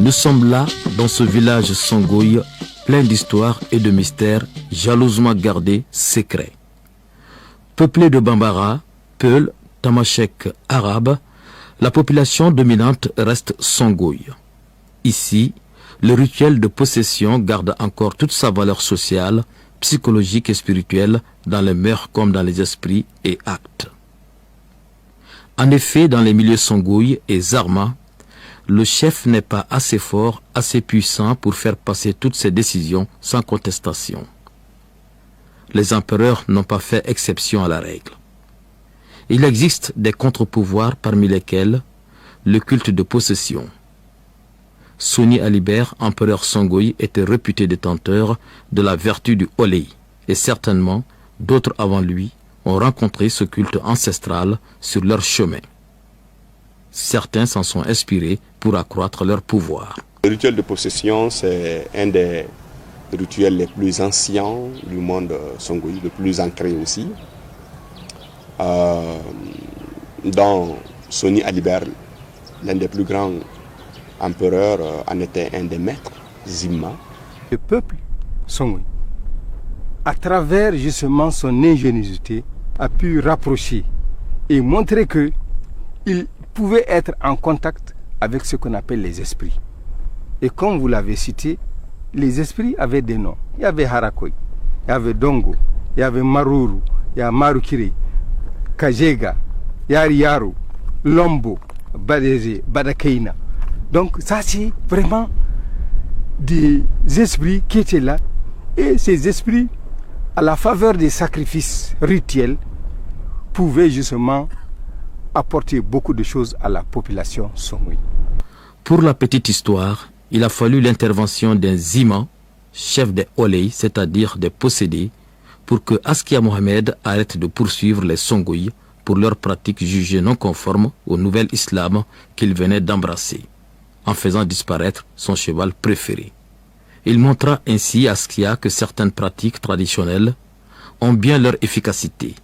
Nous sommes là, dans ce village Songhouï, plein d'histoires et de mystères, jalousement gardés, secrets. Peuplé de Bambara, Peul, Tamashek arabe, la population dominante reste Songhouï. Ici, le rituel de possession garde encore toute sa valeur sociale, psychologique et spirituelle dans les mœurs comme dans les esprits et actes. En effet, dans les milieux Songhouï et Zarma, le chef n'est pas assez fort, assez puissant pour faire passer toutes ses décisions sans contestation. Les empereurs n'ont pas fait exception à la règle. Il existe des contre-pouvoirs parmi lesquels le culte de possession. Soni Alibert, empereur Songhouï, était réputé détenteur de la vertu du Olei, et certainement d'autres avant lui ont rencontré ce culte ancestral sur leur chemin. Certains s'en sont inspirés pour accroître leur pouvoir. Le rituel de possession, c'est un des rituels les plus anciens du monde Songhouï, le plus ancré aussi. Dans Soni Alibert, l'un des plus grands empereurs, en était un des maîtres, Zimma. Le peuple Songhouï, à travers justement son ingéniosité, a pu rapprocher et montrer qu'il pouvait être en contact avec ce qu'on appelle les esprits. Et comme vous l'avez cité, les esprits avaient des noms. Il y avait Harakoy, il y avait Dongo, il y avait Maruru, il y a Marukiri, Kajega, Yariyaru, Lombo, Badeze, Badakeina. Donc ça c'est vraiment des esprits qui étaient là. Et ces esprits, à la faveur des sacrifices rituels, pouvaient justement apporter beaucoup de choses à la population Songhouï. Pour la petite histoire, il a fallu l'intervention d'un Zima, chef des Olei, c'est-à-dire des possédés, pour que Askia Mohamed arrête de poursuivre les Songhouï pour leurs pratiques jugées non conformes au nouvel islam qu'il venait d'embrasser, en faisant disparaître son cheval préféré. Il montra ainsi à Askia que certaines pratiques traditionnelles ont bien leur efficacité.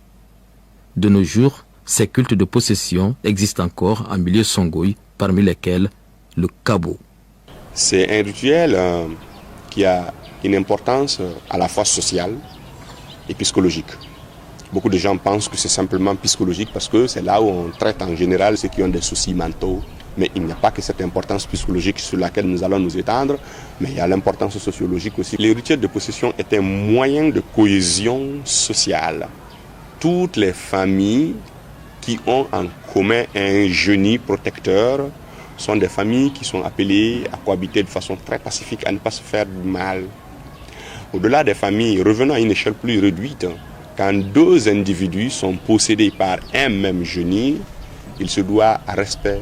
De nos jours, ces cultes de possession existent encore en milieu Songhouï, parmi lesquels le Kabo. C'est un rituel qui a une importance à la fois sociale et psychologique. Beaucoup de gens pensent que c'est simplement psychologique parce que c'est là où on traite en général ceux qui ont des soucis mentaux. Mais il n'y a pas que cette importance psychologique sur laquelle nous allons nous étendre, mais il y a l'importance sociologique aussi. Les rituels de possession étaient un moyen de cohésion sociale. Toutes les familles qui ont en commun un génie protecteur sont des familles qui sont appelées à cohabiter de façon très pacifique, à ne pas se faire du mal. Au-delà des familles, revenons à une échelle plus réduite, quand deux individus sont possédés par un même génie, il se doit à respect.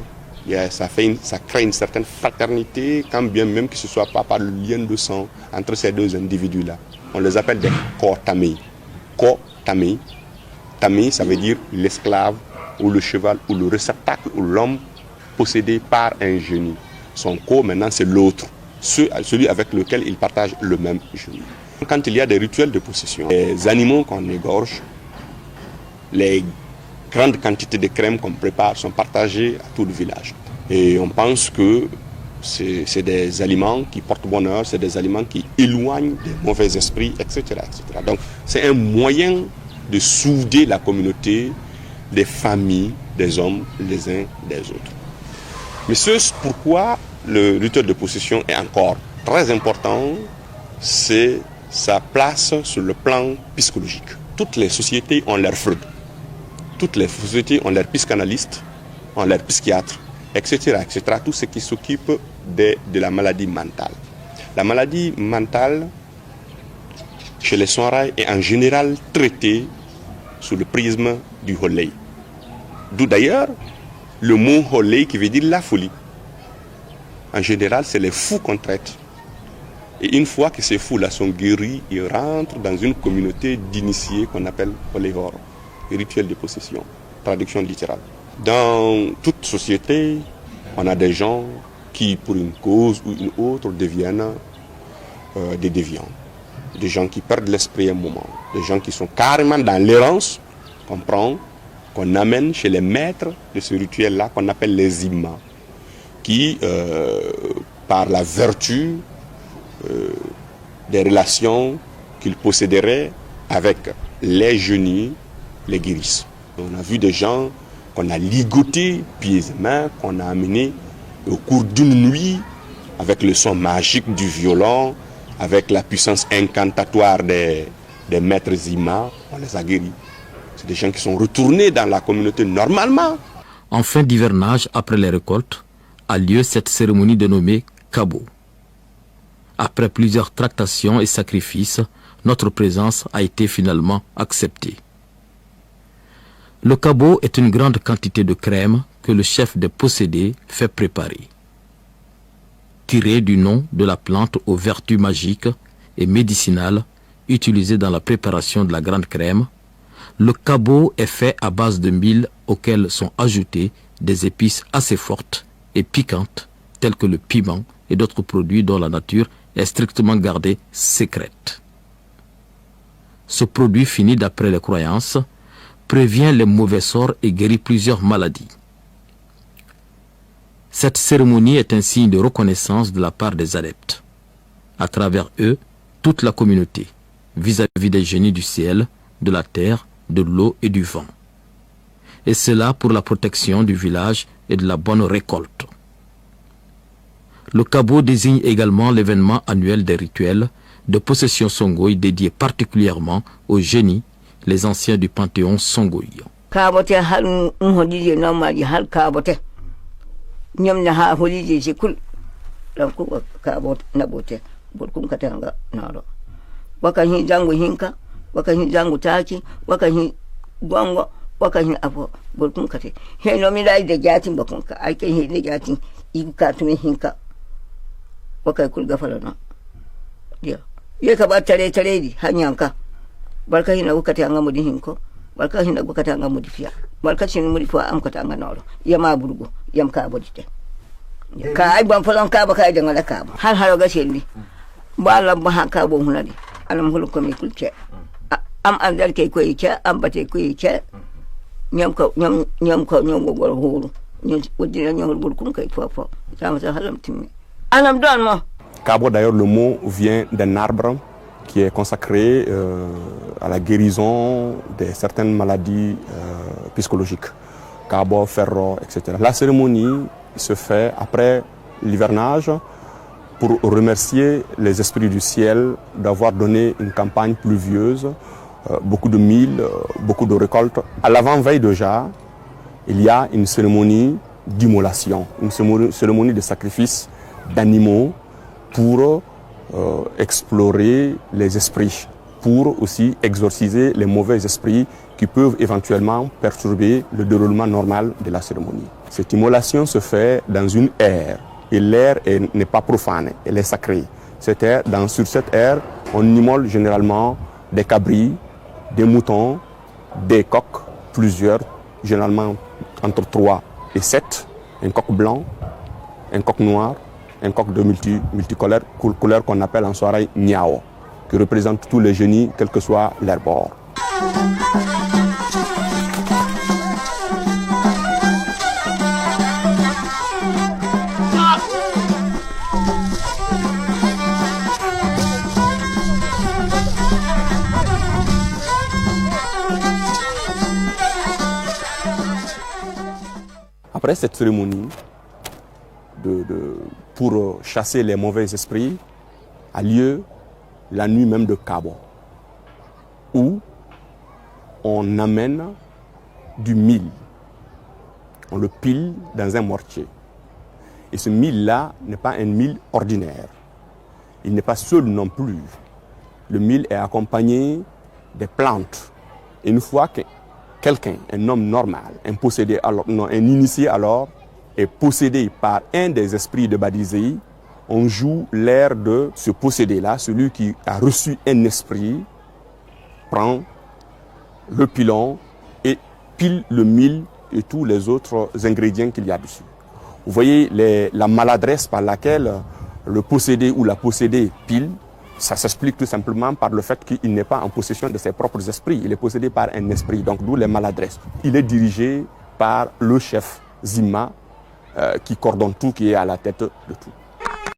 Ça crée une certaine fraternité, quand bien même que ce ne soit pas par le lien de sang entre ces deux individus-là. On les appelle des ko-tamei. Ko-tamei. Tamei, ça veut dire l'esclave ou le cheval ou le réceptacle ou l'homme possédé par un génie. Son ko, maintenant, c'est l'autre, celui avec lequel il partage le même génie. Quand il y a des rituels de possession, les animaux qu'on égorge, les grandes quantités de crème qu'on prépare sont partagées à tout le village. Et on pense que c'est des aliments qui portent bonheur, c'est des aliments qui éloignent des mauvais esprits, etc., etc. Donc c'est un moyen de souder la communauté, des familles, des hommes, les uns des autres. Mais ce pourquoi le rituel de possession est encore très important, c'est sa place sur le plan psychologique. Toutes les sociétés ont leur Freud. Toutes les sociétés ont leurs psychanalystes, ont leurs psychiatres, etc., etc. Tout ce qui s'occupe de la maladie mentale. La maladie mentale, chez les Songhai, est en général traitée sous le prisme du Olei. D'où d'ailleurs le mot Olei qui veut dire la folie. En général, c'est les fous qu'on traite. Et une fois que ces fous-là sont guéris, ils rentrent dans une communauté d'initiés qu'on appelle Olehor. Rituel de possession, traduction littérale. Dans toute société, on a des gens qui, pour une cause ou une autre, deviennent des déviants. Des gens qui perdent l'esprit un moment. Des gens qui sont carrément dans l'errance, qu'on prend, qu'on amène chez les maîtres de ce rituel-là, qu'on appelle les imams, qui par la vertu des relations qu'il posséderait avec les génies, les guérissent. On a vu des gens qu'on a ligotés pieds et mains, qu'on a amenés au cours d'une nuit avec le son magique du violon, avec la puissance incantatoire des maîtres Zima, on les a guéris. C'est des gens qui sont retournés dans la communauté normalement. En fin d'hivernage, après les récoltes, a lieu cette cérémonie dénommée Kabo. Après plusieurs tractations et sacrifices, notre présence a été finalement acceptée. Le Kabo est une grande quantité de crème que le chef des possédés fait préparer. Tirée du nom de la plante aux vertus magiques et médicinales utilisée dans la préparation de la grande crème, le Kabo est fait à base de mil auxquels sont ajoutées des épices assez fortes et piquantes telles que le piment et d'autres produits dont la nature est strictement gardée secrète. Ce produit fini d'après les croyances prévient les mauvais sorts et guérit plusieurs maladies. Cette cérémonie est un signe de reconnaissance de la part des adeptes. À travers eux, toute la communauté, vis-à-vis des génies du ciel, de la terre, de l'eau et du vent. Et cela pour la protection du village et de la bonne récolte. Le Kabo désigne également l'événement annuel des rituels de possession Songhai dédié particulièrement aux génies, les anciens du panthéon Songhai. Barka hina wukati anga mudi hinko barka hina wukati anga mudi fiya barka chin mudi fo am kata anga noro yama burgo yam ka bodite ka ay ban falan ka ba ka da ngala ka har har ga shendi bala ba ha ka bo hunadi alam hulu ko mi kulce am andal kay ko yice am bate ko yice nyam ko nyam go gol hulu nyam wudina nyam burkum kay fo sama sa halam timmi anam don mo. Kabo, d'ailleurs, le mot vient d'un arbre qui est consacré à la guérison de certaines maladies psychologiques, Kabo, Ferro, etc. La cérémonie se fait après l'hivernage pour remercier les esprits du ciel d'avoir donné une campagne pluvieuse, beaucoup de mil, beaucoup de récoltes. À l'avant-veille déjà, il y a une cérémonie d'immolation, une cérémonie de sacrifice d'animaux pour explorer les esprits, pour aussi exorciser les mauvais esprits qui peuvent éventuellement perturber le déroulement normal de la cérémonie. Cette immolation se fait dans une aire, et l'air n'est pas profane, elle est sacrée. Sur cette aire, on immole généralement des cabris, des moutons, des coqs, plusieurs, généralement entre 3 et 7, un coq blanc, un coq noir, un coq de multicolore qu'on appelle en soirée Niao, qui représente tous les génies, quel que soit leur bord. Après cette cérémonie, pour chasser les mauvais esprits, a lieu la nuit même de Kabo, où on amène du mil, on le pile dans un mortier. Et ce mil-là n'est pas un mil ordinaire, il n'est pas seul non plus. Le mil est accompagné des plantes. Et une fois que quelqu'un, un homme normal, un possédé, un initié alors, est possédé par un des esprits de Badizei, on joue l'air de ce possédé-là, celui qui a reçu un esprit, prend le pilon et pile le mil et tous les autres ingrédients qu'il y a dessus. Vous voyez la maladresse par laquelle le possédé ou la possédée pile, ça s'explique tout simplement par le fait qu'il n'est pas en possession de ses propres esprits, il est possédé par un esprit, donc d'où les maladresses. Il est dirigé par le chef Zima, qui coordonne tout, qui est à la tête de tout.